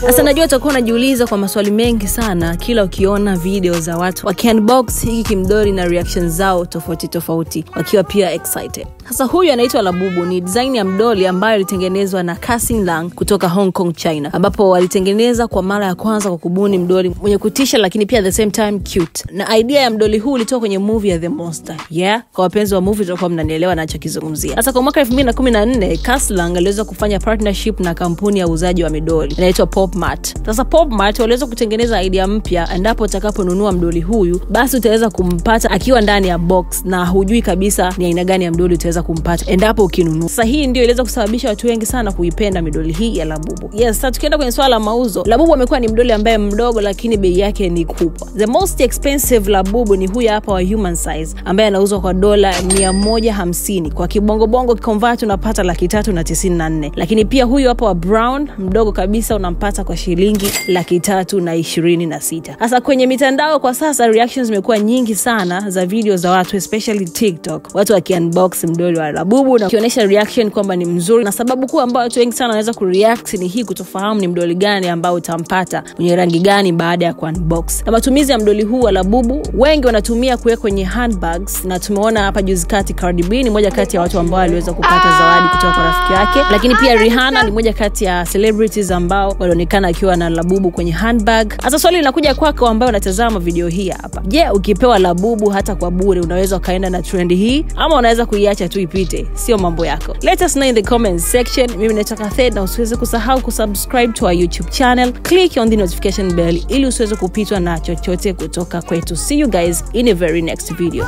Sasa najua utakuwa unajiuliza kwa maswali mengi sana kila ukiona video za watu waki-unbox hiki kimdoli na reactions zao tofauti wakiwa pia excited. Sasa huyu anaitwa Labubu, ni design ya mdoli ambayo ilitengenezwa na Casing Lang kutoka Hong Kong, China, ambapo walitengeneza kwa mara ya kwanza kwa kubuni mdoli mwenye kutisha lakini pia at the same time cute. Na idea ya mdoli huu ilitoka kwenye movie ya The Monster. Kwa wapenzi wa movie tutakuwa mnanielewa ninachokizungumzia. Sasa kwa mwaka 2014 Casing Lang aliweza kufanya partnership na kampuni ya uuzaji wa midoli inaitwa Pop Mart. Sasa Pop Mart waliweza kutengeneza idea mpya, endapo utakaponunua mdoli huyu basi utaweza kumpata akiwa ndani ya box na hujui kabisa ni aina gani ya mdoli utaweza kumpata endapo ukinunua. Sasa hii ndio iliweza kusababisha watu wengi sana kuipenda midoli hii ya Labubu. Sasa tukienda kwenye swala la mauzo, Labubu amekuwa ni mdoli ambaye mdogo lakini bei yake ni kubwa. The most expensive Labubu ni huyu hapa wa human size ambaye anauzwa kwa $150. Kwa kibongo convert unapata 394. Lakini pia huyu hapa wa brown mdogo kabisa unampata kwa shilingi 326. Sasa kwenye mitandao kwa sasa reactions zimekuwa nyingi sana za video za watu, especially TikTok, watu waki-unbox mdoli wa Labubu na kionyesha reaction kwamba ni mzuri. Na sababu kuu ambayo watu wengi sana wanaweza kureact ni hii, kutofahamu ni mdoli gani ambao utampata mwenye rangi gani baada ya ku-unbox. Na matumizi ya mdoli huu wa Labubu wengi wanatumia kuweka kwenye handbags, na tumeona hapa juzi kati Cardi B ni moja kati ya watu ambao waliweza kupata zawadi kutoka kwa rafiki yake. Lakini pia Rihanna ni moja kati ya celebrities ambao walionekana akiwa na Labubu kwenye handbag. Sasa swali linakuja kwako ambao unatazama video hii hapa. Je, ukipewa Labubu hata kwa bure unaweza kaenda na trend hii ama unaweza kuiacha tu ipite? Sio mambo yako. Let us know in the comments section. Mimi naitwa Thed, na usiweze kusahau kusubscribe to our YouTube channel. Click on the notification bell ili usiweze kupitwa na chochote kutoka kwetu. See you guys in a very next video.